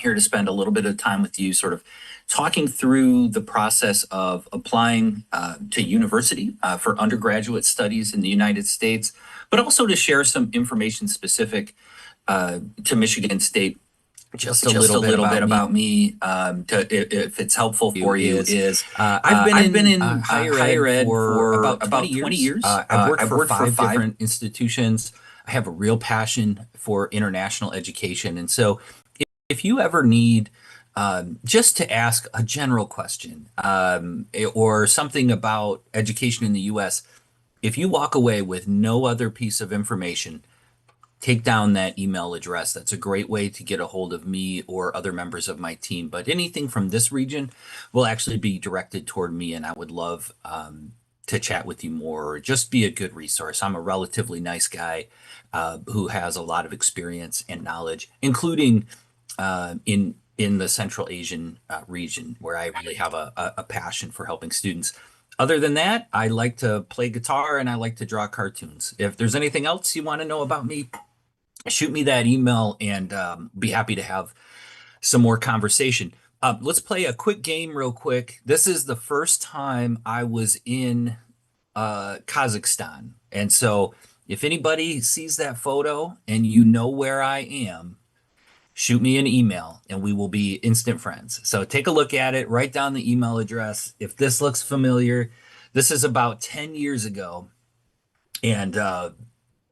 here to spend a little bit of time with you, sort of talking through the process of applying to university for undergraduate studies in the United States, but also to share some information specific to Michigan State. Just a little bit about me, if it's helpful for you, is I've been in higher ed for about 20 years. I've worked for for five different institutions. I have a real passion for international education. And so if you ever need just to ask a general question or something about education in the US, if you walk away with no other piece of information, take down that email address. That's a great way to get a hold of me or other members of my team. But anything from this region will actually be directed toward me, and I would love to chat with you more or just be a good resource. I'm a relatively nice guy who has a lot of experience and knowledge, including in the Central Asian region, where I really have a passion for helping students. Other than that, I like to play guitar and I like to draw cartoons. If there's anything else you want to know about me, shoot me that email and be happy to have some more conversation. Let's play a quick game real quick. This is the first time I was in Kazakhstan. And so if anybody sees that photo and you know where I am, shoot me an email and we will be instant friends. So take a look at it, write down the email address. If this looks familiar, this is about 10 years ago. And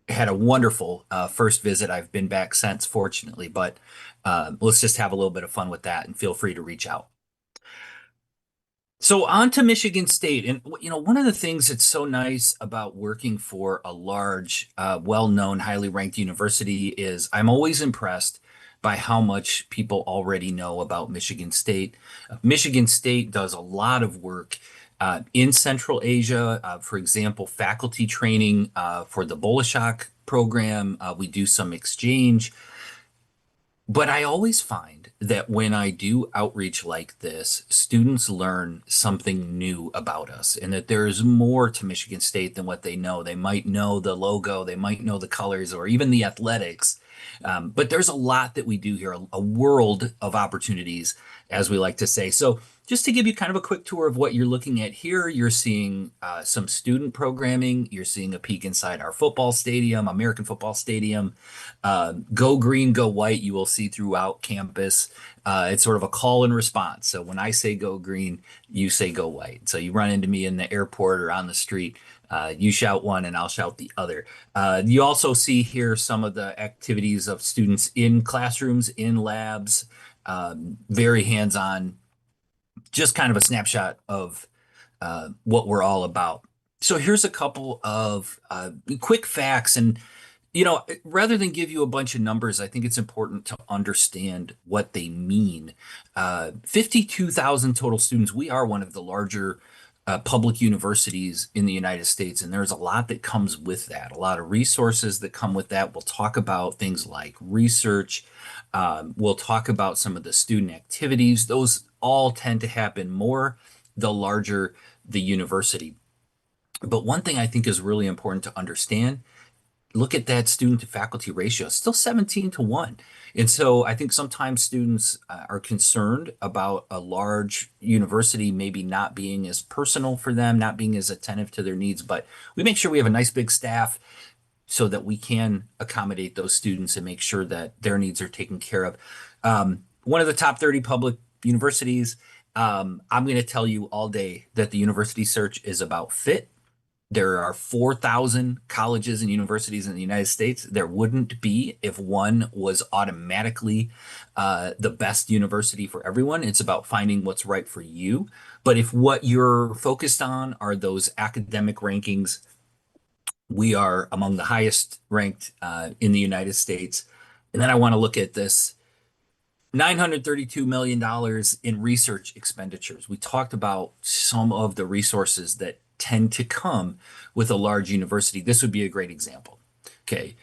had a wonderful first visit. I've been back since, fortunately, but let's just have a little bit of fun with that and feel free to reach out. So on to Michigan State. And, you know, one of the things that's so nice about working for a large, well-known, highly ranked university is I'm always impressed by how much people already know about Michigan State. Michigan State does a lot of work in Central Asia. For example, faculty training for the Bolshak program. We do some exchange. But I always find that when I do outreach like this, students learn something new about us and that there is more to Michigan State than what they know. They might know the logo, they might know the colors, or even the athletics. But there's a lot that we do here, a world of opportunities, as we like to say. So just to give you kind of a quick tour of what you're looking at here, you're seeing some student programming. You're seeing a peek inside our football stadium, American football stadium. Go green, go white, you will see throughout campus. It's sort of a call and response. So when I say go green, you say go white. So you run into me in the airport or on the street, you shout one and I'll shout the other. You also see here some of the activities of students in classrooms, in labs, very hands-on, just kind of a snapshot of what we're all about. So here's a couple of quick facts. And, you know, rather than give you a bunch of numbers, I think it's important to understand what they mean. 52,000 total students. We are one of the larger public universities in the United States, and there's a lot that comes with that, a lot of resources that come with that. We'll talk about things like research. We'll talk about some of the student activities. Those all tend to happen more the larger the university. But one thing I think is really important to understand, look at that student to faculty ratio, it's still 17-1. And so I think sometimes students are concerned about a large university maybe not being as personal for them, not being as attentive to their needs, but we make sure we have a nice big staff so that we can accommodate those students and make sure that their needs are taken care of. One of the top 30 public universities, I'm going to tell you all day that the university search is about fit. There are 4,000 colleges and universities in the United States. There wouldn't be if one was automatically the best university for everyone. It's about finding what's right for you. But if what you're focused on are those academic rankings, we are among the highest ranked in the United States. And then I want to look at this $932 million in research expenditures. We talked about some of the resources that tend to come with a large university. This would be a great example. Okay.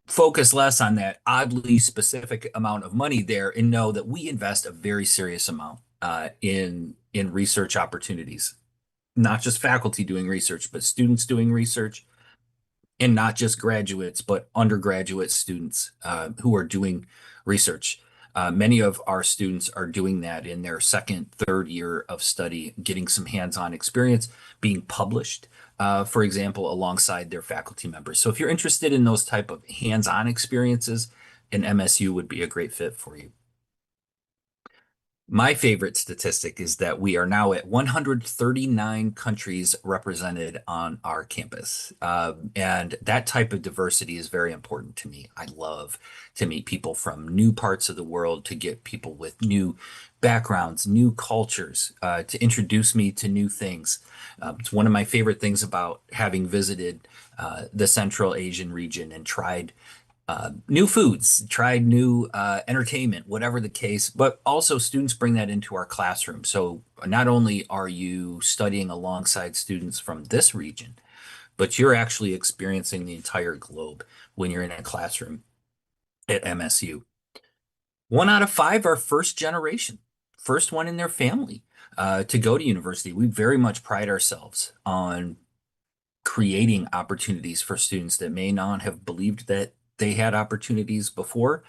Focus less on that oddly specific amount of money there and know that we invest a very serious amount in research opportunities, not just faculty doing research, but students doing research, and not just graduates, but undergraduate students who are doing research. Many of our students are doing that in their second, third year of study, getting some hands-on experience, being published, for example, alongside their faculty members. So if you're interested in those type of hands-on experiences, an MSU would be a great fit for you. My favorite statistic is that we are now at 139 countries represented on our campus. And that type of diversity is very important to me. I love to meet people from new parts of the world, to get people with new backgrounds, new cultures, to introduce me to new things. It's one of my favorite things about having visited the Central Asian region and tried new foods, tried new entertainment, whatever the case, but also students bring that into our classroom. So not only are you studying alongside students from this region, but you're actually experiencing the entire globe when you're in a classroom at MSU. 1 out of 5 are first generation, first one in their family to go to university. We very much pride ourselves on creating opportunities for students that may not have believed that they had opportunities before.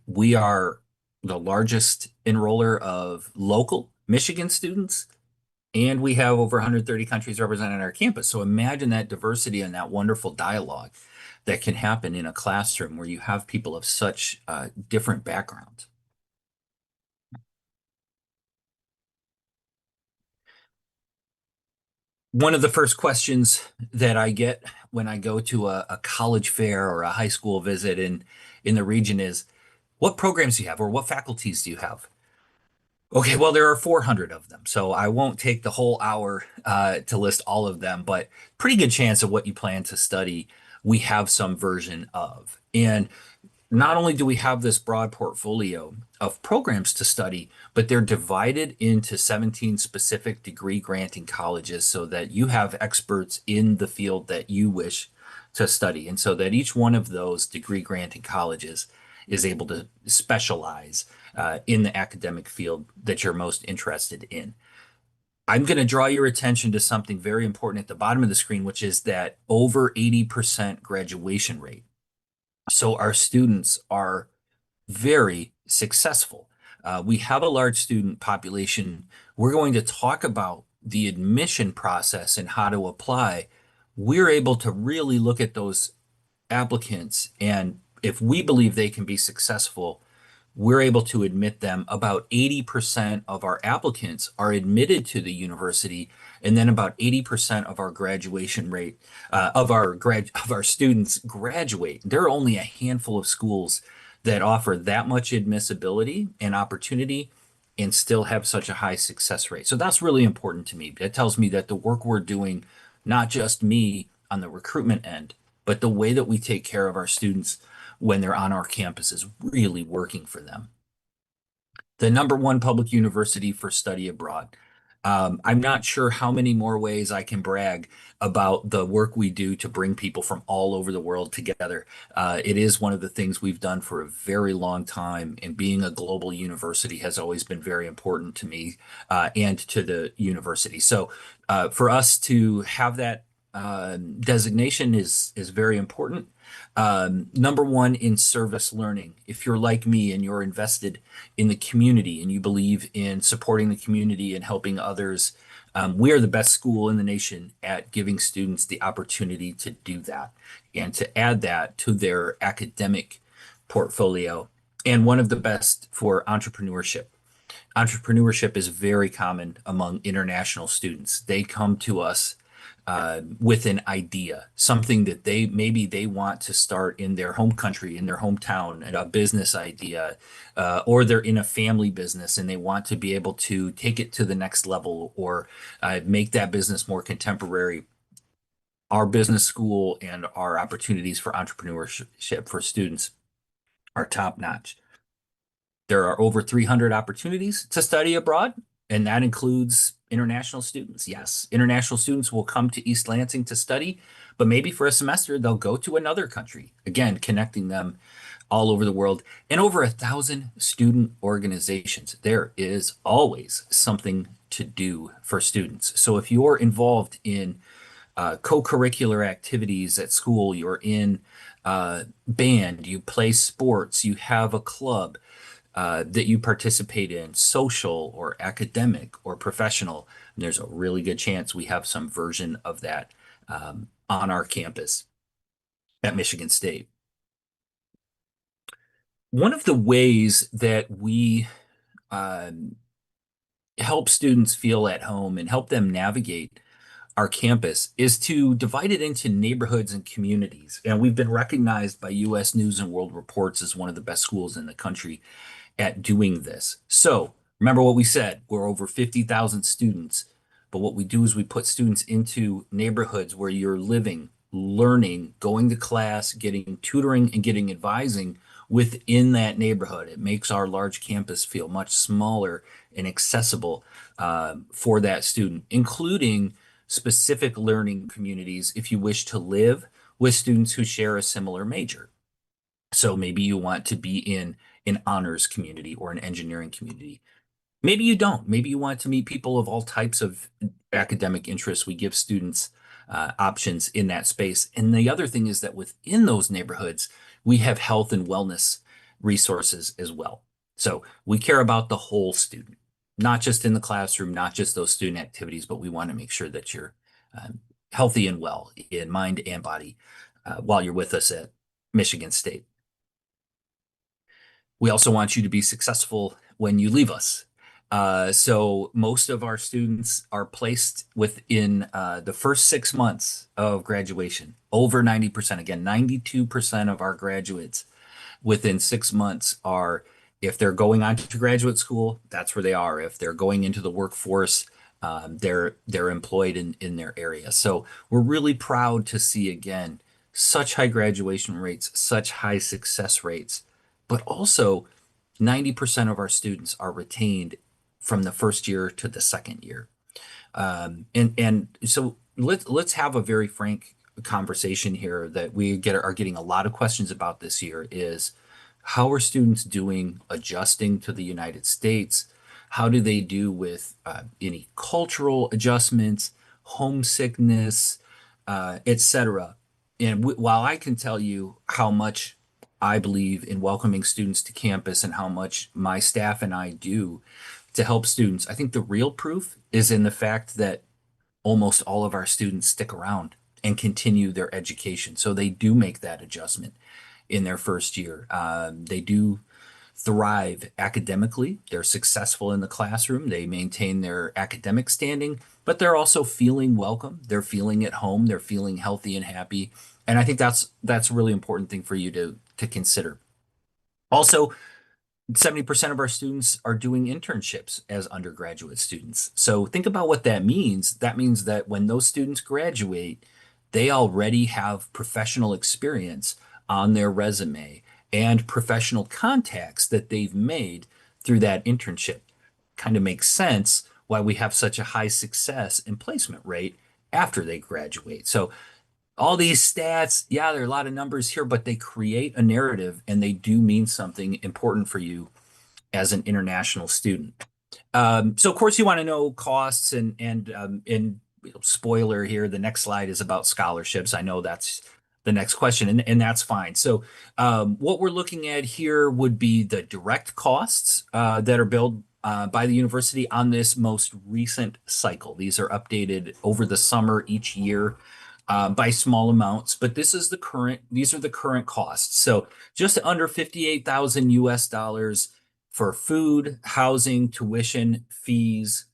We are the largest enroller of local Michigan students, and we have over 130 countries represented on our campus. So imagine that diversity and that wonderful dialogue that can happen in a classroom where you have people of such different backgrounds. One of the first questions that I get when I go to a college fair or a high school visit in the region is, what programs do you have, or what faculties do you have? Okay, well, there are 400 of them, so I won't take the whole hour to list all of them, but pretty good chance of what you plan to study, we have some version of. And not only do we have this broad portfolio of programs to study, but they're divided into 17 specific degree granting colleges so that you have experts in the field that you wish to study. And so that each one of those degree granting colleges is able to specialize in the academic field that you're most interested in. I'm going to draw your attention to something very important at the bottom of the screen, which is that over 80% graduation rate. So our students are very successful. We have a large student population. We're going to talk about the admission process and how to apply. We're able to really look at those applicants, and if we believe they can be successful, we're able to admit them. About 80% of our applicants are admitted to the university, and then about 80% of our graduation rate of our students graduate. There are only a handful of schools that offer that much admissibility and opportunity and still have such a high success rate. So that's really important to me. That tells me that the work we're doing, not just me on the recruitment end, but the way that we take care of our students when they're on our campus is really working for them. The #1 public university for study abroad. I'm not sure how many more ways I can brag about the work we do to bring people from all over the world together. It is one of the things we've done for a very long time, and being a global university has always been very important to me and to the university. So for us to have that designation is very important. #1 in service learning. If you're like me and you're invested in the community and you believe in supporting the community and helping others, we are the best school in the nation at giving students the opportunity to do that and to add that to their academic portfolio. And one of the best for entrepreneurship. Entrepreneurship is very common among international students. They come to us with an idea, something that they want to start in their home country, in their hometown, and a business idea, or they're in a family business and they want to be able to take it to the next level or make that business more contemporary. Our business school and our opportunities for entrepreneurship for students are top notch. There are over 300 opportunities to study abroad, and that includes international students. Yes, international students will come to East-Lansing to study, but maybe for a semester they'll go to another country. Again, connecting them all over the world, and over 1,000 student organizations. There is always something to do for students. So if you're involved in co-curricular activities at school, you're in band, you play sports, you have a club, that you participate in, social or academic or professional, there's a really good chance we have some version of that on our campus at Michigan State. One of the ways that we help students feel at home and help them navigate our campus is to divide it into neighborhoods and communities. And we've been recognized by US News and World Reports as one of the best schools in the country at doing this. So remember what we said, we're over 50,000 students, but what we do is we put students into neighborhoods where you're living, learning, going to class, getting tutoring, and getting advising within that neighborhood. It makes our large campus feel much smaller and accessible for that student, including specific learning communities if you wish to live with students who share a similar major. So maybe you want to be in an honors community or an engineering community. Maybe you don't. Maybe you want to meet people of all types of academic interests. We give students options in that space. And the other thing is that within those neighborhoods, we have health and wellness resources as well. So we care about the whole student, not just in the classroom, not just those student activities, but we want to make sure that you're healthy and well in mind and body while you're with us at Michigan State. We also want you to be successful when you leave us. So most of our students are placed within the first 6 months of graduation. Over 90%, again, 92% of our graduates within 6 months are, if they're going on to graduate school, that's where they are. If they're going into the workforce, they're employed in their area. So we're really proud to see, again, such high graduation rates, such high success rates, but also 90% of our students are retained from the first year to the second year. And so let's have a very frank conversation here that we are getting a lot of questions about this year is how are students doing adjusting to the United States? How do they do with any cultural adjustments, homesickness, etc.? And while I can tell you how much I believe in welcoming students to campus and how much my staff and I do to help students, I think the real proof is in the fact that almost all of our students stick around and continue their education. So they do make that adjustment in their first year. They do thrive academically. They're successful in the classroom. They maintain their academic standing, but they're also feeling welcome. They're feeling at home. They're feeling healthy and happy. And I think that's a really important thing for you to consider. Also, 70% of our students are doing internships as undergraduate students. So think about what that means. That means that when those students graduate, they already have professional experience on their resume and professional contacts that they've made through that internship. Kind of makes sense why we have such a high success and placement rate after they graduate. So all these stats, yeah, there are a lot of numbers here, but they create a narrative and they do mean something important for you as an international student. So of course you want to know costs and spoiler here, the next slide is about scholarships. I know that's the next question and that's fine. So what we're looking at here would be the direct costs that are billed by the university on this most recent cycle. These are updated over the summer each year by small amounts, but these are the current costs. So just under 58,000 US dollars for food, housing, tuition, fees.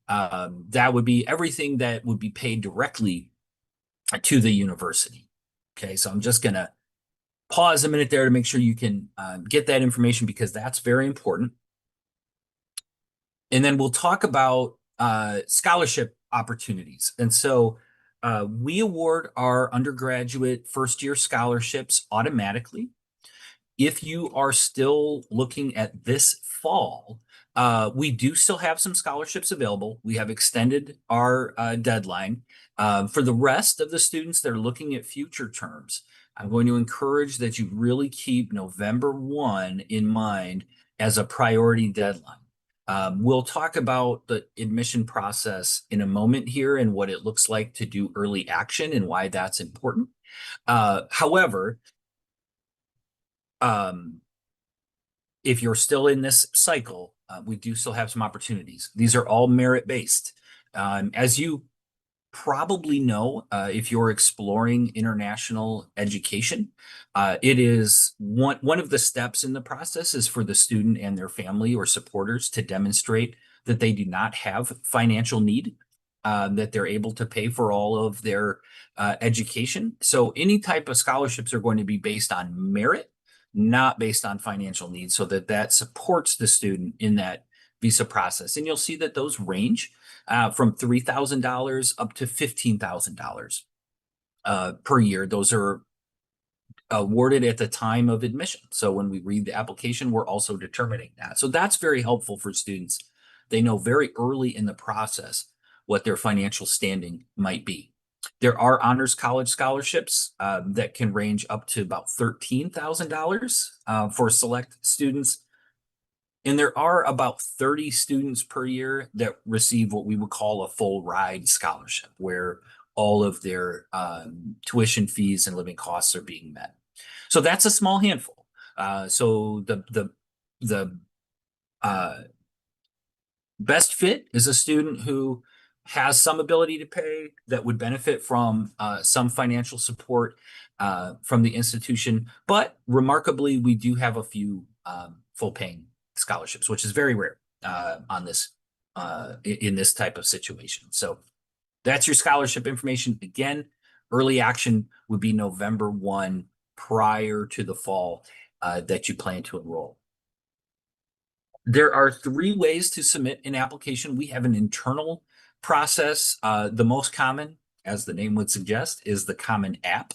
That would be everything that would be paid directly to the university. Okay, so I'm just going to pause a minute there to make sure you can get that information because that's very important. And then we'll talk about scholarship opportunities. And so we award our undergraduate first year scholarships automatically. If you are still looking at this fall, we do still have some scholarships available. We have extended our deadline. For the rest of the students that are looking at future terms, I'm going to encourage that you really keep November 1 in mind as a priority deadline. We'll talk about the admission process in a moment here and what it looks like to do early action and why that's important. However, if you're still in this cycle, we do still have some opportunities. These are all merit-based. As you probably know, if you're exploring international education, it is one of the steps in the process is for the student and their family or supporters to demonstrate that they do not have financial need, that they're able to pay for all of their education. So any type of scholarships are going to be based on merit, not based on financial needs, so that supports the student in that visa process. And you'll see that those range from $3,000 up to $15,000 per year. Those are awarded at the time of admission. So when we read the application, we're also determining that. So that's very helpful for students. They know very early in the process what their financial standing might be. There are honors college scholarships that can range up to about $13,000 for select students. And there are about 30 students per year that receive what we would call a full ride scholarship, where all of their tuition fees and living costs are being met. So that's a small handful. So the best fit is a student who has some ability to pay, that would benefit from some financial support from the institution. But remarkably, we do have a few full paying scholarships, which is very rare on this in this type of situation. So that's your scholarship information. Again, early action would be November 1 prior to the fall that you plan to enroll. There are 3 ways to submit an application. We have an internal process. The most common, as the name would suggest, is the Common App.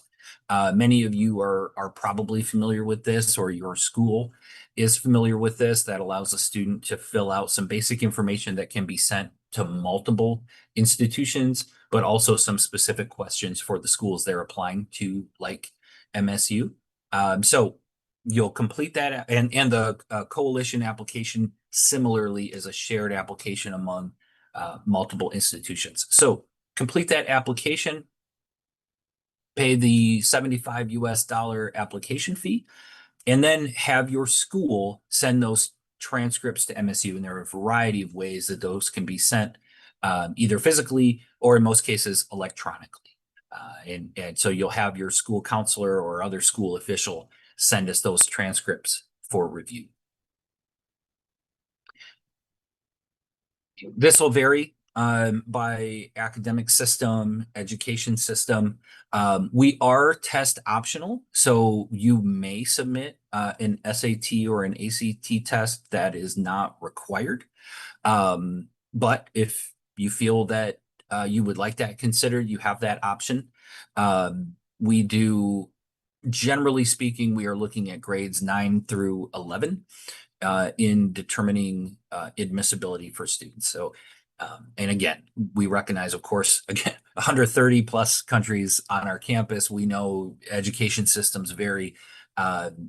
Many of you are probably familiar with this, or your school is familiar with this. That allows a student to fill out some basic information that can be sent to multiple institutions, but also some specific questions for the schools they're applying to, like MSU. So you'll complete that, and the coalition application similarly is a shared application among multiple institutions. So complete that application, pay the $75 US application fee, and then have your school send those transcripts to MSU. And there are a variety of ways that those can be sent, either physically or in most cases electronically. And so you'll have your school counselor or other school official send us those transcripts for review. This will vary by academic system, education system. We are test optional, so you may submit an SAT or an ACT test that is not required. But if you feel that you would like that considered, you have that option. We do, generally speaking, we are looking at grades 9 through 11 in determining admissibility for students. So, and again, we recognize, of course, again, 130 plus countries on our campus. We know education systems vary,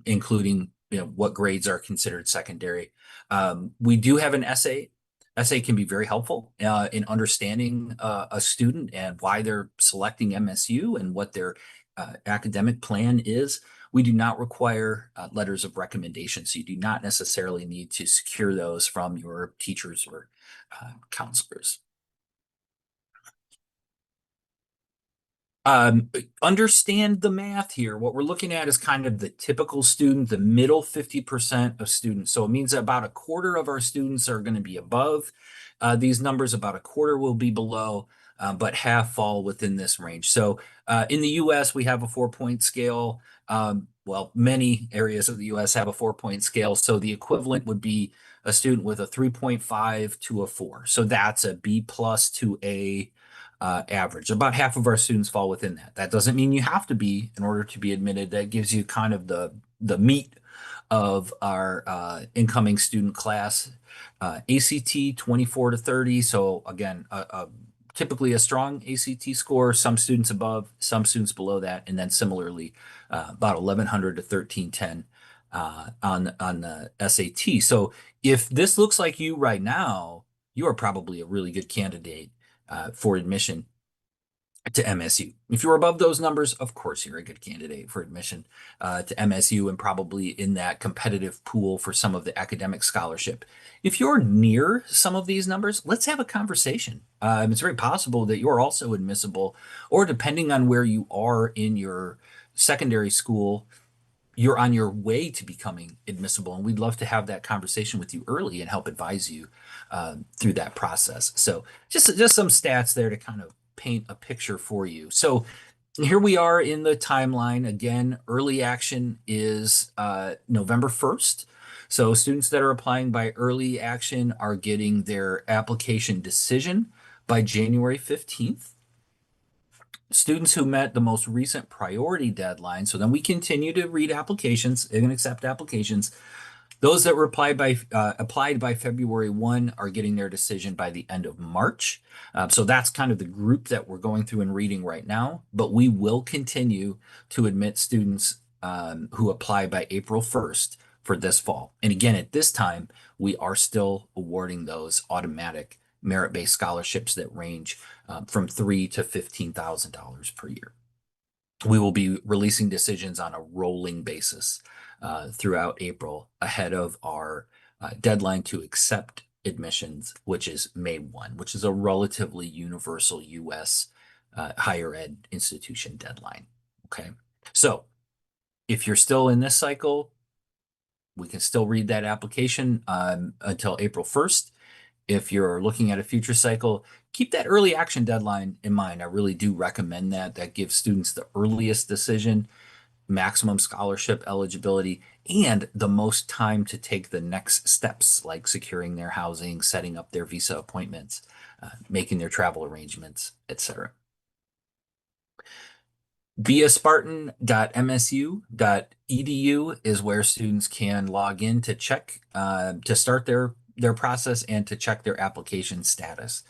including what grades are considered secondary. We do have an essay. Essay can be very helpful in understanding a student and why they're selecting MSU and what their academic plan is. We do not require letters of recommendation, so you do not necessarily need to secure those from your teachers or counselors. Understand the math here. What we're looking at is kind of the typical student, the middle 50% of students. So it means that about a quarter of our students are going to be above these numbers, about a quarter will be below, but half fall within this range. So in the US, we have a 4-point scale. Well, many areas of the US have a 4-point scale. So the equivalent would be a student with a 3.5 to a 4. So that's a B plus to A average. About half of our students fall within that. That doesn't mean you have to be in order to be admitted. That gives you kind of the meat of our incoming student class. ACT 24 to 30. So again, typically a strong ACT score, some students above, some students below that, and then similarly about 1100 to 1310 on the SAT. So if this looks like you right now, you are probably a really good candidate for admission. to MSU. If you're above those numbers, of course, you're a good candidate for admission to MSU and probably in that competitive pool for some of the academic scholarship. If you're near some of these numbers, let's have a conversation. It's very possible that you're also admissible, or depending on where you are in your secondary school, you're on your way to becoming admissible. And we'd love to have that conversation with you early and help advise you through that process. So just some stats there to kind of paint a picture for you. So here we are in the timeline. Again, early action is November 1st. So students that are applying by early action are getting their application decision by January 15th. Students who met the most recent priority deadline, so then we continue to read applications and accept applications. Those that were applied by February 1 are getting their decision by the end of March. So that's kind of the group that we're going through and reading right now. But we will continue to admit students who apply by April 1st for this fall. And again, at this time, we are still awarding those automatic merit-based scholarships that range from $3,000 to $15,000 per year. We will be releasing decisions on a rolling basis throughout April ahead of our deadline to accept admissions, which is May 1, which is a relatively universal US higher ed institution deadline. Okay. So if you're still in this cycle, we can still read that application until April 1st. If you're looking at a future cycle, keep that early action deadline in mind. I really do recommend that. That gives students the earliest decision, maximum scholarship eligibility, and the most time to take the next steps, like securing their housing, setting up their visa appointments, making their travel arrangements, etc. viaspartan.msu.edu is where students can log in to check to start their process and to check their application status.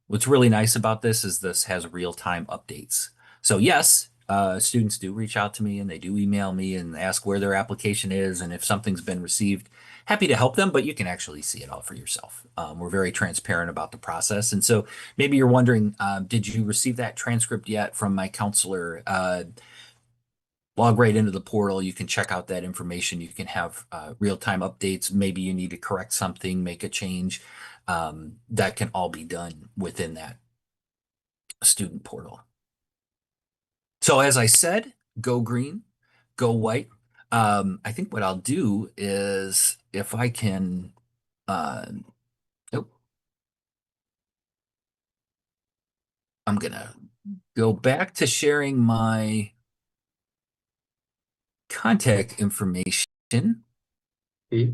What's really nice about this is this has real-time updates. So yes, students do reach out to me and they do email me and ask where their application is and if something's been received. Happy to help them, but you can actually see it all for yourself. We're very transparent about the process. And so maybe you're wondering, did you receive that transcript yet from my counselor? Log right into the portal. You can check out that information. You can have real-time updates. Maybe you need to correct something, make a change. That can all be done within that student portal. So as I said, go green, go white. I think what I'll do is if I can, oh, I'm gonna go back to sharing my contact information, Okay.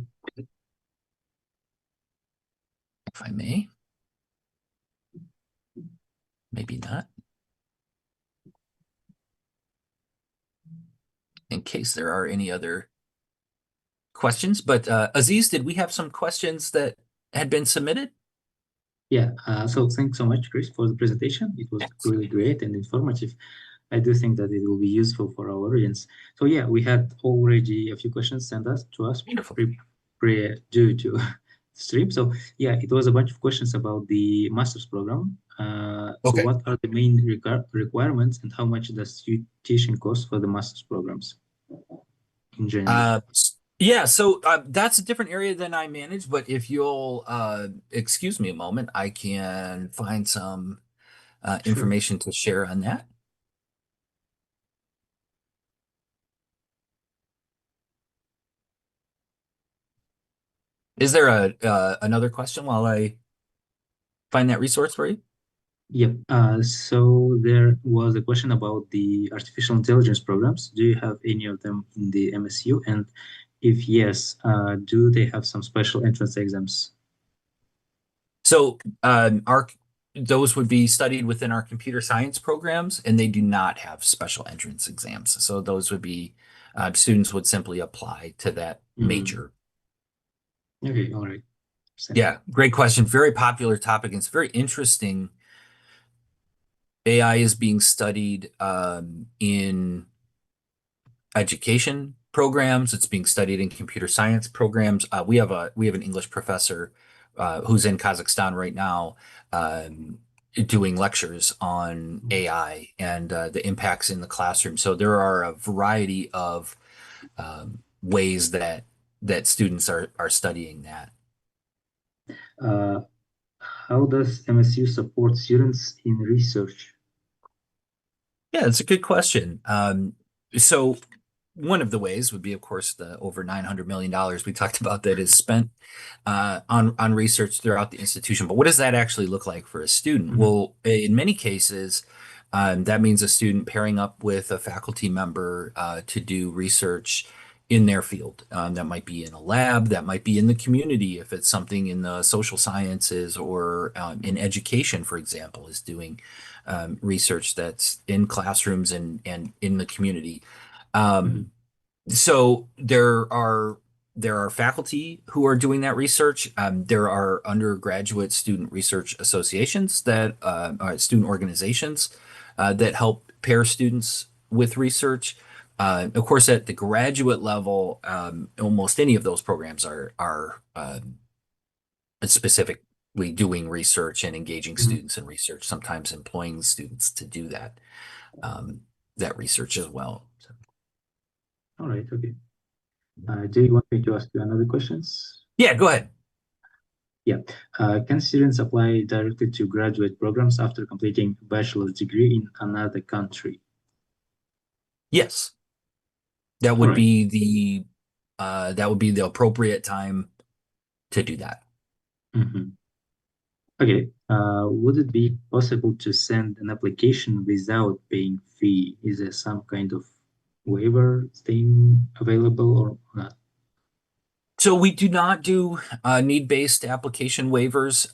if I may. Maybe not. In case there are any other questions. But Aziz, did we have some questions that had been submitted? Yeah, so thanks so much, Chris, for the presentation. It was really great and informative. I do think that it will be useful for our audience. So yeah, we had already a few questions sent to us Wonderful. due to stream. So yeah, it was a bunch of questions about the master's program. So what are the main requirements and how much does tuition cost for the master's programs in general? Yeah, so that's a different area than I manage, but if you'll excuse me a moment, I can find some information to share on that. Is there another question while I find that resource for you? Yep. So there was a question about the artificial intelligence programs. Do you have any of them in the MSU? And if yes, do they have some special entrance exams? So those would be studied within our computer science programs, and they do not have special entrance exams. So those would be students would simply apply to that major. Okay, all right. Yeah, great question. Very popular topic. And it's very interesting. AI is being studied in education programs. It's being studied in computer science programs. We have an English professor who's in Kazakhstan right now, doing lectures on AI and the impacts in the classroom. So there are a variety of ways that students are studying that. How does MSU support students in research? Yeah, it's a good question. So one of the ways would be, of course, the over $900 million we talked about that is spent on research throughout the institution. But what does that actually look like for a student? Mhm. Well, in many cases, that means a student pairing up with a faculty member to do research in their field. That might be in a lab, that might be in the community if it's something in the social sciences or in education, for example, is doing research that's in classrooms and in the community. Mhm. So there are faculty who are doing that research. There are undergraduate student research associations that are student organizations that help pair students with research. Of course, at the graduate level, almost any of those programs are specifically doing research and engaging Mhm. students in research, sometimes employing students to do that research as well. So, All right, okay. Do you want me to ask you another questions? yeah, go ahead. Yeah. Can students apply directly to graduate programs after completing a bachelor's degree in another country? Yes, that All would right. be the appropriate time to do that. Mhm. Okay. Would it be possible to send an application without paying fee? Is there some kind of waiver thing available or not? So we do not do need-based application waivers.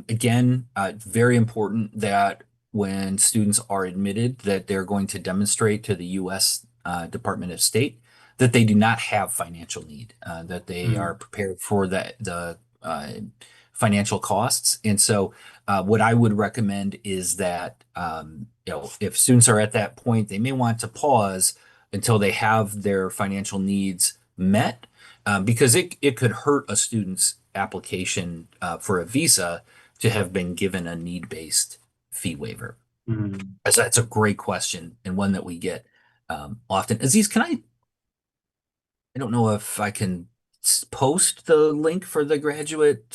Again, very important that when students are admitted that they're going to demonstrate to the U.S. Department of State that they do not have financial need, that they are Mm. prepared for the financial costs. And so what I would recommend is that if students are at that point, they may want to pause until they have their financial needs met because it could hurt a student's application for a visa to have been given a need-based fee waiver. Mm. So that's a great question and one that we get often. Aziz, I don't know if I can post the link for the graduate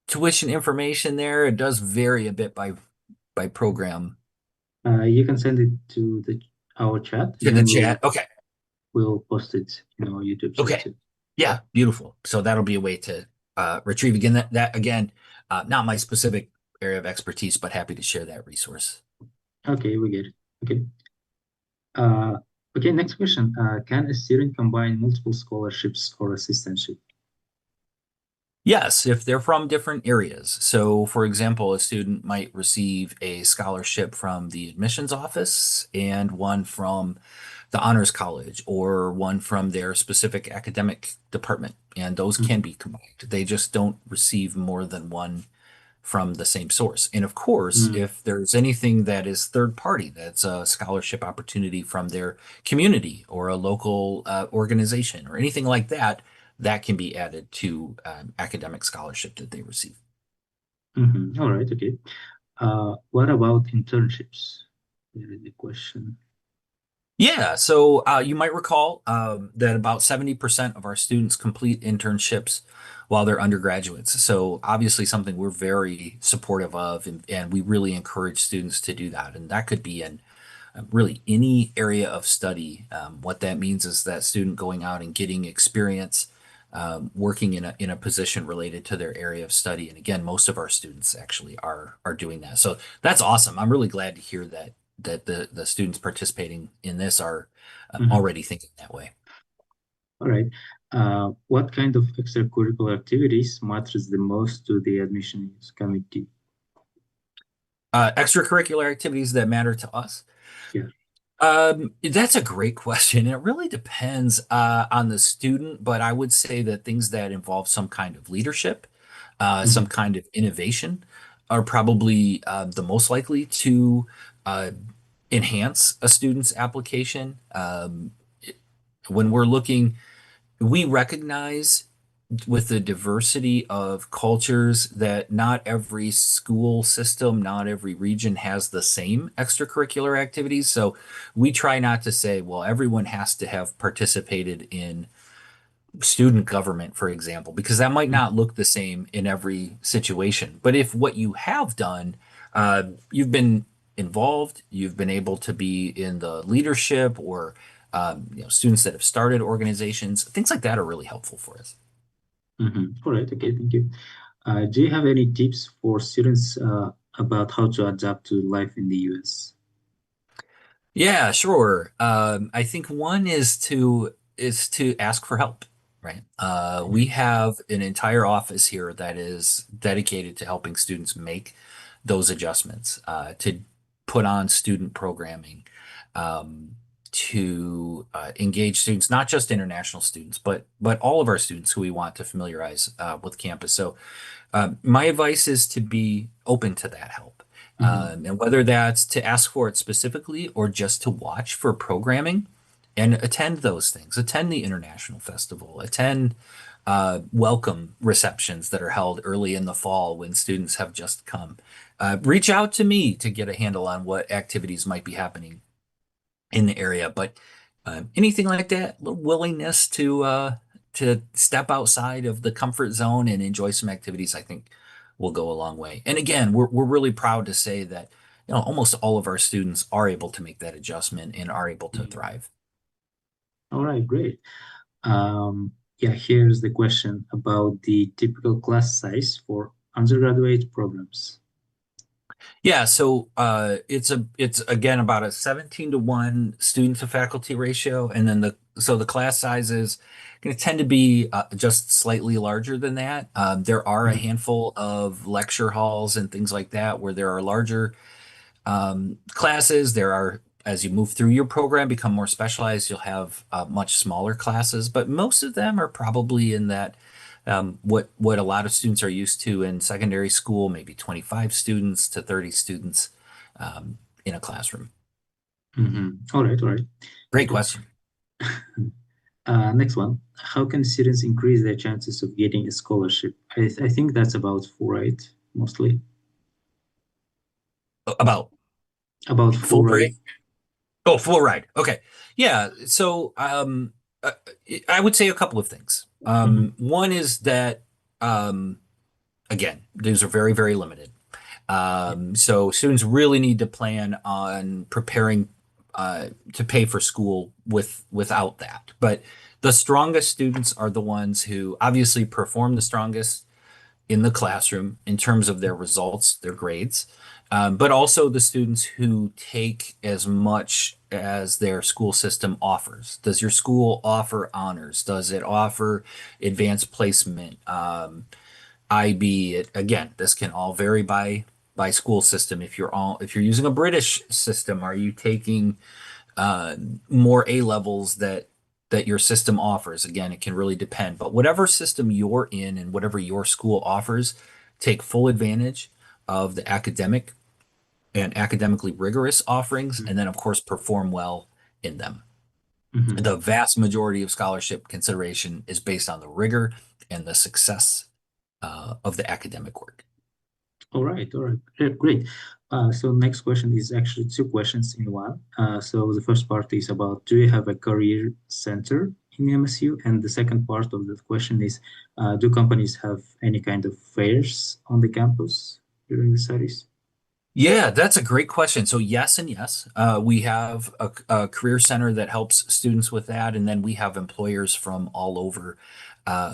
tuition information there. It does vary a bit by program. You can send it to our chat, To the then chat. Okay. we'll post it in our YouTube chat Okay. too. Yeah, beautiful. So that'll be a way to retrieve again that again, not my specific area of expertise, but happy to share that resource. Okay, we get it. Okay. Uh, okay, next question. Can a student combine multiple scholarships or assistantship? Yes, if they're from different areas. So, for example, a student might receive a scholarship from the admissions office and one from the honors college or one from their specific academic department, and those can Mhm. be combined. They just don't receive more than one from the same source. And of course, Mm. if there's anything that is third party, that's a scholarship opportunity from their community or a local organization or anything like that, that can be added to academic scholarship that they receive. Mhm. All right, okay. What about internships? There is a question. Yeah, so you might recall that about 70% of our students complete internships while they're undergraduates. So obviously something we're very supportive of, and we really encourage students to do that. And that could be in really any area of study. What that means is that student going out and getting experience working in a position related to their area of study. And again, most of our students actually are doing that. So that's awesome. I'm really glad to hear that the students participating in this are Mhm. already thinking that way. All right. What kind of extracurricular activities matters the most to the admissions committee? Extracurricular activities that matter to us. Yeah. That's a great question. It really depends on the student, but I would say that things that involve some kind of leadership, some Mhm. kind of innovation, are probably the most likely to uh, enhance a student's application. When we're looking, we recognize with the diversity of cultures that not every school system, not every region has the same extracurricular activities. So we try not to say, well, everyone has to have participated in student government, for example, because that might not look the same in every situation. But if what you have done, you've been involved, you've been able to be in the leadership or students that have started organizations, things like that are really helpful for us. All right. Okay. Thank you. Do you have any tips for students about how to adapt to life in the US? Yeah, sure. I think one is to ask for help, right? We have an entire office here that is dedicated to helping students make those adjustments, to put on student programming, to engage students, not just international students, but all of our students who we want to familiarize with campus. So my advice is to be open to that help. And whether that's to ask for it specifically or just to watch for programming and attend those things, attend the international festival, attend welcome receptions that are held early in the fall when students have just come. Reach out to me to get a handle on what activities might be happening in the area. But anything like that, a little willingness to step outside of the comfort zone and enjoy some activities, I think will go a long way. And again, we're really proud to say that almost all of our students are able to make that adjustment and are able to thrive. All right, great. Yeah, here's the question about the typical class size for undergraduate programs. Yeah, so it's again about a 17-to-1 student to faculty ratio, and then the class size is going to tend to be just slightly larger than that. There are a handful of lecture halls and things like that where there are larger classes. There are, as you move through your program, become more specialized, you'll have much smaller classes, but most of them are probably in that what a lot of students are used to in secondary school, maybe 25 students to 30 students in a classroom. All right, all right. Great question. Next one. How can students increase their chances of getting a scholarship? I think that's about full ride, mostly. About About full full ride? ride. Oh, full ride. Okay. Yeah. So I would say a couple of things. One is that, again, these are very, very limited. So students really need to plan on preparing to pay for school without that. But the strongest students are the ones who obviously perform the strongest in the classroom in terms of their results, their grades, but also the students who take as much as their school system offers. Does your school offer honors? Does it offer advanced placement? IB? Again, this can all vary by school system. If you're using a British system, are you taking more A levels that your system offers? Again, it can really depend. But whatever system you're in and whatever your school offers, take full advantage of the academic and academically rigorous offerings, and then of course perform well in them. The vast majority of scholarship consideration is based on the rigor and the success of the academic work. All right, great. So next question is actually two questions in one. So the first part is about, do you have a career center in MSU? And the second part of the question is, do companies have any kind of fairs on the campus during the studies? Yeah, that's a great question. So yes and yes. We have a career center that helps students with that, and then we have employers from all over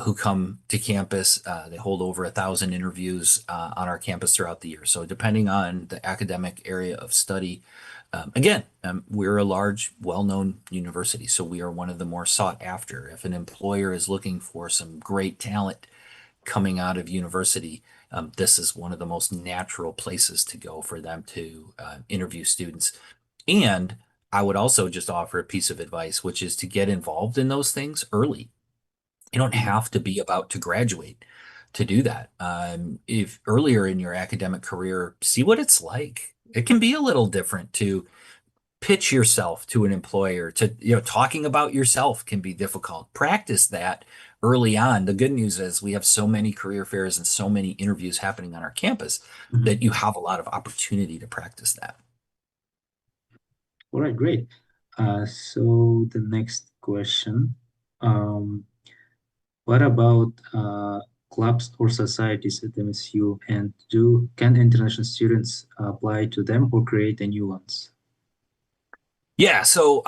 who come to campus. They hold over 1,000 interviews on our campus throughout the year. So depending on the academic area of study, again, we're a large, well-known university, so we are one of the more sought after. If an employer is looking for some great talent coming out of university, this is one of the most natural places to go for them to interview students. And I would also just offer a piece of advice, which is to get involved in those things early. You don't have to be about to graduate to do that. If earlier in your academic career, see what it's like. It can be a little different to pitch yourself to an employer. To talking about yourself can be difficult. Practice that early on. The good news is we have so many career fairs and so many interviews happening on our campus that you have a lot of opportunity to practice that. All right, great. So the next question, what about clubs or societies at MSU, and can international students apply to them or create new ones? Yeah, so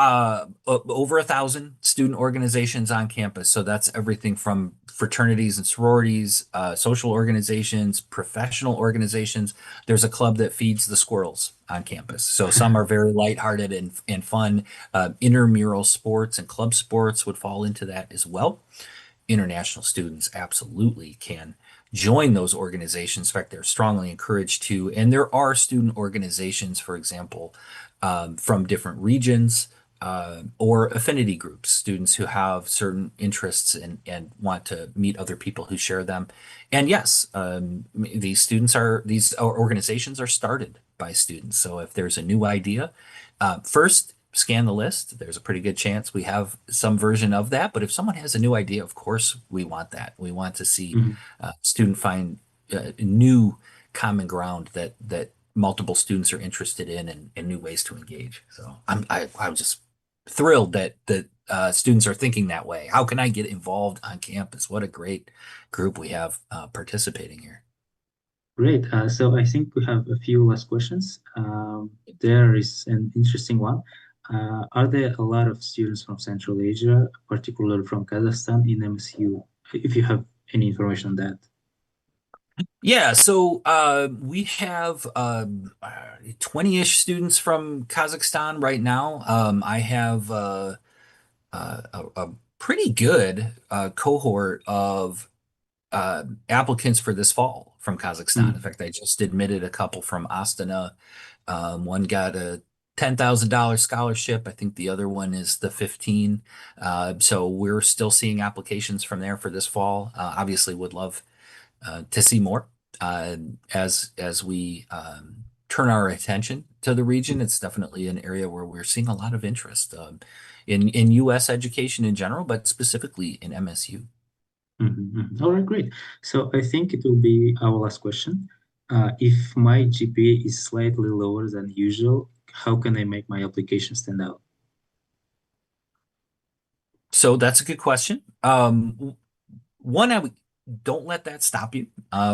over 1,000 student organizations on campus. So that's everything from fraternities and sororities, social organizations, professional organizations. There's a club that feeds the squirrels on campus. So some are very lighthearted and fun. Intramural sports and club sports would fall into that as well. International students absolutely can join those organizations. In fact, they're strongly encouraged to. And there are student organizations, for example, from different regions or affinity groups, students who have certain interests and want to meet other people who share them. And yes, these organizations are started by students. So if there's a new idea, first scan the list. There's a pretty good chance we have some version of that. But if someone has a new idea, of course, we want that. We want to see student find new common ground that multiple students are interested in and new ways to engage. So I'm just thrilled that students are thinking that way. How can I get involved on campus? What a great group we have participating here. Great. So I think we have a few last questions. There is an interesting one. Are there a lot of students from Central Asia, particularly from Kazakhstan, in MSU? If you have any information on that. Yeah, so we have 20-ish students from Kazakhstan right now. I have a pretty good cohort of applicants for this fall from Kazakhstan. In fact, I just admitted a couple from Astana. One got a $10,000 scholarship. I think the other one is the 15. So we're still seeing applications from there for this fall. Obviously, would love to see more as we turn our attention to the region. It's definitely an area where we're seeing a lot of interest in U.S. education in general, but specifically in MSU. All right, great. So I think it will be our last question. If my GPA is slightly lower than usual, how can I make my application stand out? So that's a good question. One, don't let that stop you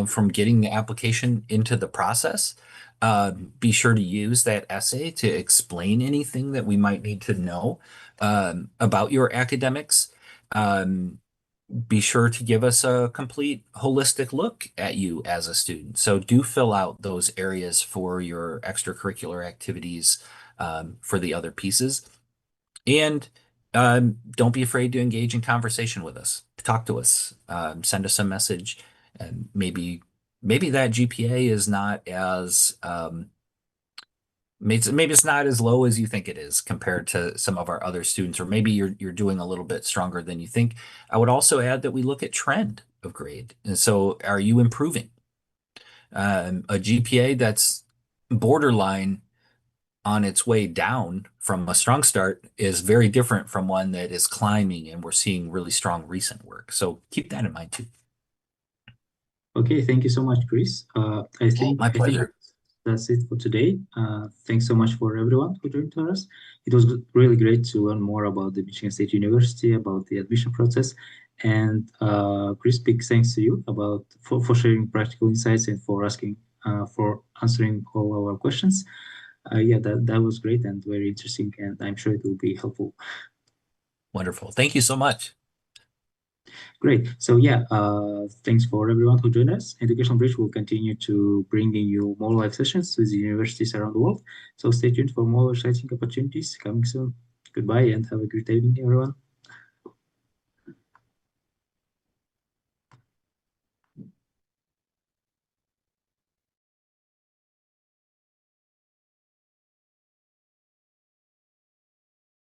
from getting the application into the process. Be sure to use that essay to explain anything that we might need to know about your academics. Be sure to give us a complete holistic look at you as a student. So do fill out those areas for your extracurricular activities for the other pieces. And don't be afraid to engage in conversation with us. Talk to us. Send us a message. And maybe that GPA is not as maybe it's not as low as you think it is compared to some of our other students, or maybe you're doing a little bit stronger than you think. I would also add that we look at trend of grade. And so are you improving? A GPA that's borderline on its way down from a strong start is very different from one that is climbing, and we're seeing really strong recent work. So keep that in mind too. Okay, thank you so much, Chris. I think my pleasure. That's it for today. Thanks so much for everyone who joined us. It was really great to learn more about the Michigan State University, about the admission process. And Chris, big thanks to you for sharing practical insights and for answering all our questions. Yeah, that was great and very interesting, and I'm sure it will be helpful. Wonderful. Thank you so much. Great. So yeah, thanks for everyone who joined us. Educational Bridge will continue to bringing you more live sessions with universities around the world. So stay tuned for more exciting opportunities coming soon. Goodbye and have a great evening, everyone.